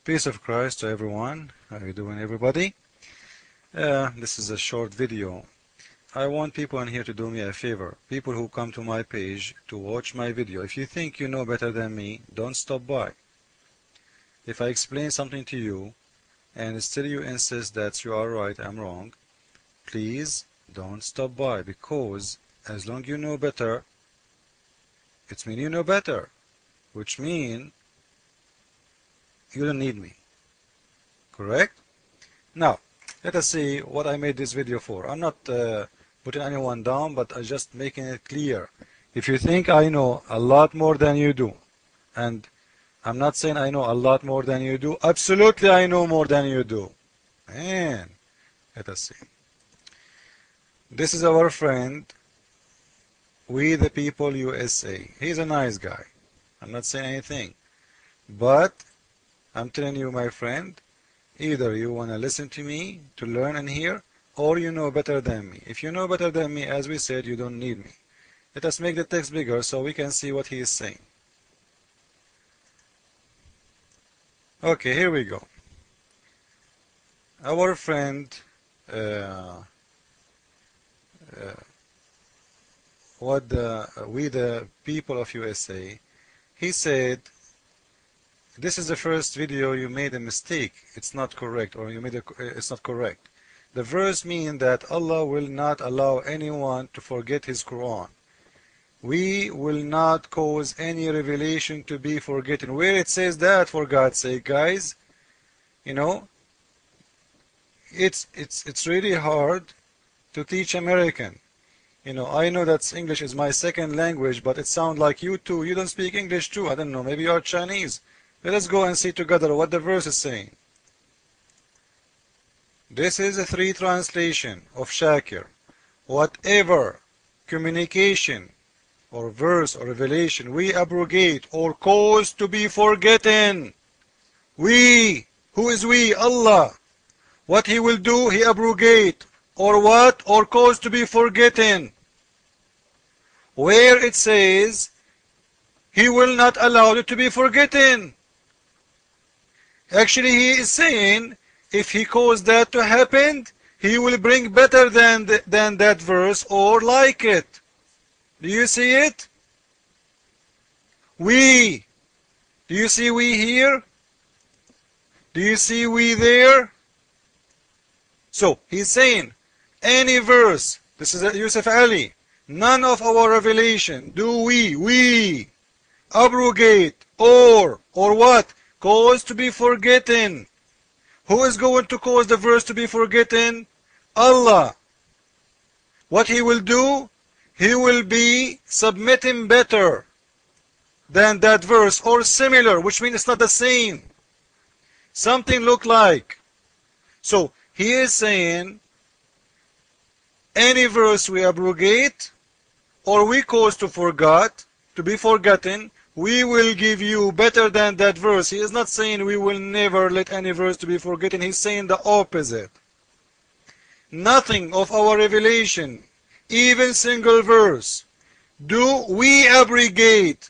Peace of Christ to everyone. How are you doing, everybody? This is a short video. I want people in here to do me a favor. People who come to my page to watch my video. If you think you know better than me, don't stop by. If I explain something to you and still you insist that you are right, I'm wrong, please don't stop by, because as long you know better, it means you know better, which means you don't need me. Correct? Now, let us see what I made this video for. I'm not putting anyone down, but I'm just making it clear. If you think I know a lot more than you do, and I'm not saying I know a lot more than you do, absolutely I know more than you do. And let us see. This is our friend, We the People USA. He's a nice guy. I'm not saying anything. But I'm telling you, my friend, either you want to listen to me to learn and hear, or you know better than me. If you know better than me, as we said, you don't need me. Let us make the text bigger so we can see what he is saying. Okay, here we go. Our friend, We the People of USA, he said, this is the first video you made a mistake. It's not correct, or it's not correct. The verse means that Allah will not allow anyone to forget his Quran. We will not cause any revelation to be forgotten. Where it says that, for God's sake, guys, you know, it's really hard to teach American. You know, I know that English is my second language, but it sounds like you too. You don't speak English too. I don't know. Maybe you are Chinese. Let us go and see together what the verse is saying. This is a 3 translation of Shakir. Whatever communication or verse or revelation we abrogate or cause to be forgotten. We, who is we? Allah. What he will do, he abrogate. Or what? Or cause to be forgotten. Where it says, he will not allow it to be forgotten. Actually, he is saying, if he caused that to happen, he will bring better than that verse or like it. Do you see it? We. Do you see we here? Do you see we there? So, he's saying, any verse, this is Yusuf Ali, none of our revelation do we abrogate or what? Cause to be forgotten. Who is going to cause the verse to be forgotten? Allah. What he will do? He will be submitting better than that verse or similar, which means it's not the same. Something look like. So he is saying any verse we abrogate or we cause to be forgotten, we will give you better than that verse. He is not saying we will never let any verse to be forgotten. He's saying the opposite. Nothing of our revelation, even single verse, do we abrogate.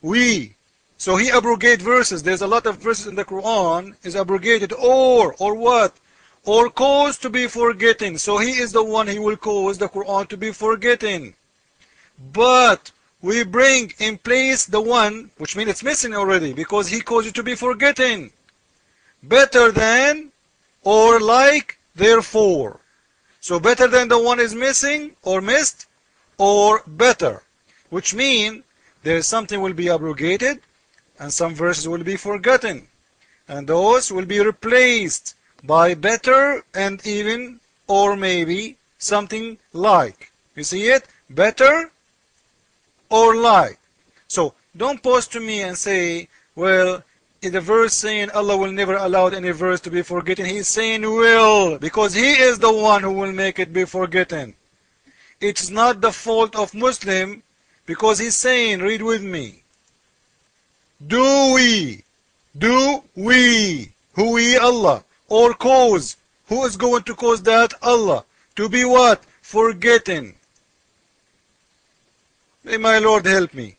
We. So he abrogate verses. There's a lot of verses in the Quran is abrogated or what? Or cause to be forgotten. So he is the one he will cause the Quran to be forgotten. But we bring in place the one, which means it's missing already, because he caused it to be forgotten. Better than, or like, therefore. So better than the one is missing, or missed, or better. Which means there is something will be abrogated, and some verses will be forgotten. And those will be replaced by better and even, or maybe, something like. You see it? Better or like. So don't post to me and say, well, in the verse saying Allah will never allow any verse to be forgotten, he's saying will, because he is the one who will make it be forgotten. It's not the fault of Muslim, because he's saying, read with me, do we, who we, Allah, or cause, who is going to cause that? Allah, to be what? Forgotten. May my Lord help me.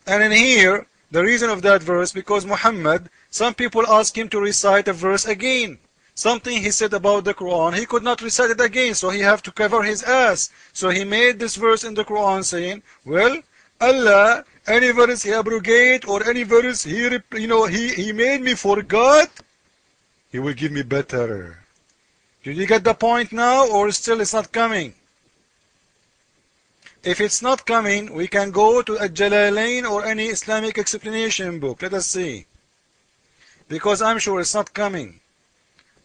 And in here, The reason of that verse, because Muhammad, some people asked him to recite a verse again. Something he said about the Quran, he could not recite it again, so he have to cover his ass. So he made this verse in the Quran saying, well, Allah, any verse he abrogate or any verse he made me forgot, he will give me better. Did you get the point now, or still it's not coming? If it's not coming, we can go to a Jalalain or any Islamic explanation book. Let us see. Because I'm sure it's not coming.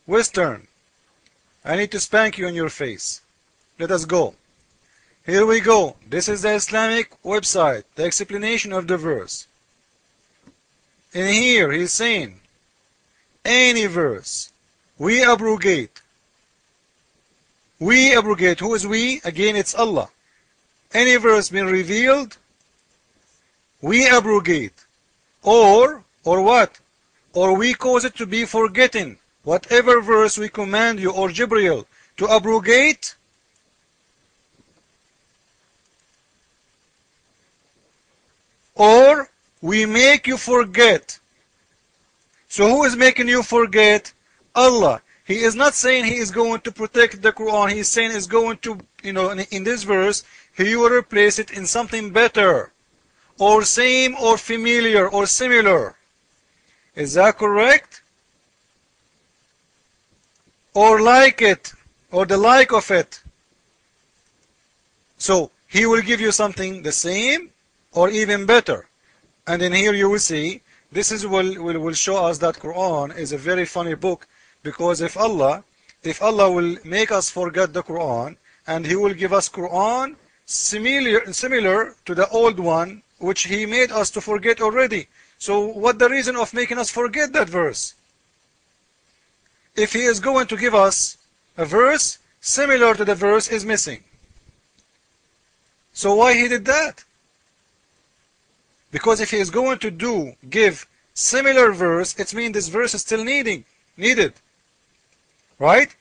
Western, I need to spank you in your face. Let us go. Here we go. This is the Islamic website, the explanation of the verse. In here, he's saying, any verse, we abrogate. We abrogate. Who is we? Again, it's Allah. Any verse been revealed, we abrogate. Or what? Or we cause it to be forgotten. Whatever verse we command you or Jibreel to abrogate, or we make you forget. So who is making you forget? Allah. He is not saying he is going to protect the Quran. He is saying he's going to, in this verse, he will replace it in something better, or same, or familiar, or similar. Is that correct? Or like it, or the like of it. So he will give you something the same, or even better. And in here you will see, this is will show us that Quran is a very funny book, because if Allah will make us forget the Quran, and he will give us Quran similar to the old one, which he made us to forget already. So what the reason of making us forget that verse? If he is going to give us a verse similar to the verse is missing. So why he did that? Because if he is going to give similar verse, it means this verse is still needed. Right?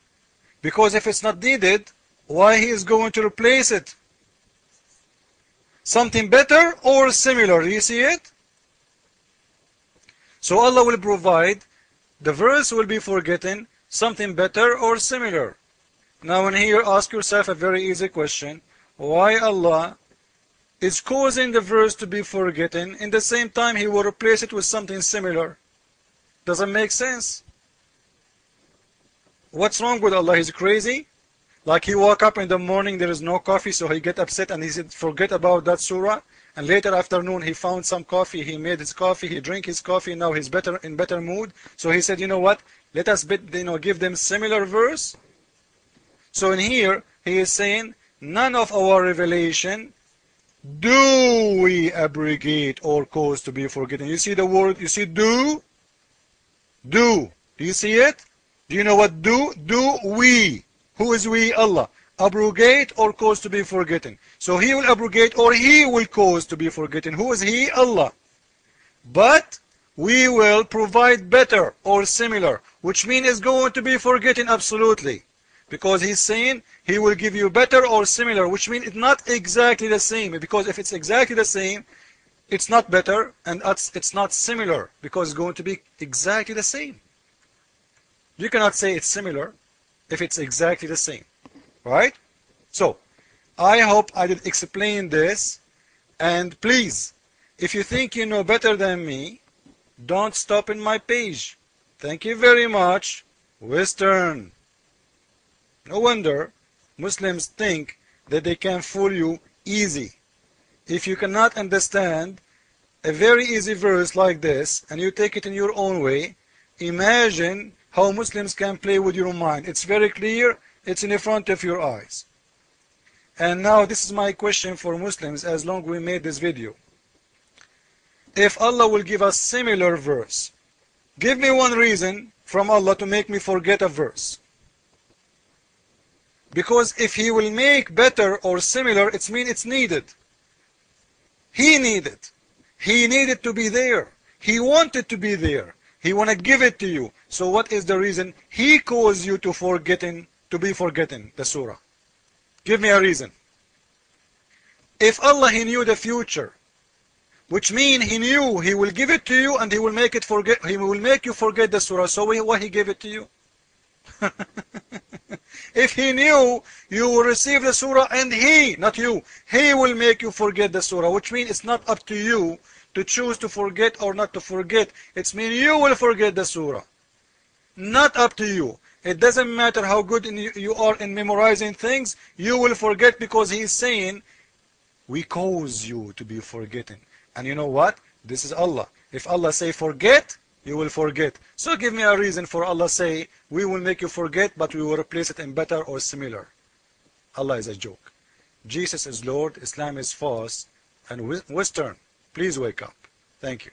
Because if it's not needed, why he is going to replace it? Something better or similar. Do you see it? So Allah will provide, the verse will be forgotten, something better or similar. Now in here, ask yourself a very easy question. Why Allah is causing the verse to be forgotten, in the same time he will replace it with something similar? Doesn't make sense. What's wrong with Allah? He's crazy? Like he woke up in the morning, there is no coffee, so he get upset and he said, forget about that surah. And later afternoon, he found some coffee, he made his coffee, he drank his coffee, now he's in better mood. So he said, you know what? Let us give them similar verse. So in here, he is saying, none of our revelation do we abrogate or cause to be forgotten. You see the word, you see do? Do. Do you see it? Do you know what do? Do we. Who is we? Allah. Abrogate or cause to be forgotten. So he will abrogate or he will cause to be forgotten. Who is he? Allah. But we will provide better or similar, which means it's going to be forgotten absolutely. Because he's saying he will give you better or similar, which means it's not exactly the same. Because if it's exactly the same, it's not better and it's not similar, because it's going to be exactly the same. You cannot say it's similar if it's exactly the same. Right? So, I hope I did explain this. And please, if you think you know better than me, don't stop in my page. Thank you very much. Western. No wonder Muslims think that they can fool you easy. If you cannot understand a very easy verse like this, and you take it in your own way, imagine how Muslims can play with your mind. It's very clear. It's in the front of your eyes. And now this is my question for Muslims as long as we made this video. If Allah will give us similar verse, give me one reason from Allah to make me forget a verse. Because if He will make better or similar, it means it's needed. He needed. He needed to be there. He wanted to be there. He want to give it to you. So what is the reason He caused you to be forgetting the surah? Give me a reason. If Allah He knew the future, which means he knew he will give it to you and he will make you forget the surah. So why he gave it to you? If he knew you will receive the surah, and he, not you, he will make you forget the surah, which means it's not up to you to choose to forget or not to forget. It's mean you will forget the surah. Not up to you. It doesn't matter how good you are in memorizing things, you will forget, because he is saying we cause you to be forgetting. And you know what? This is Allah. If Allah say forget, you will forget. So give me a reason for Allah say we will make you forget, but we will replace it in better or similar. Allah is a joke. Jesus is Lord, Islam is false, and Western. Please wake up. Thank you.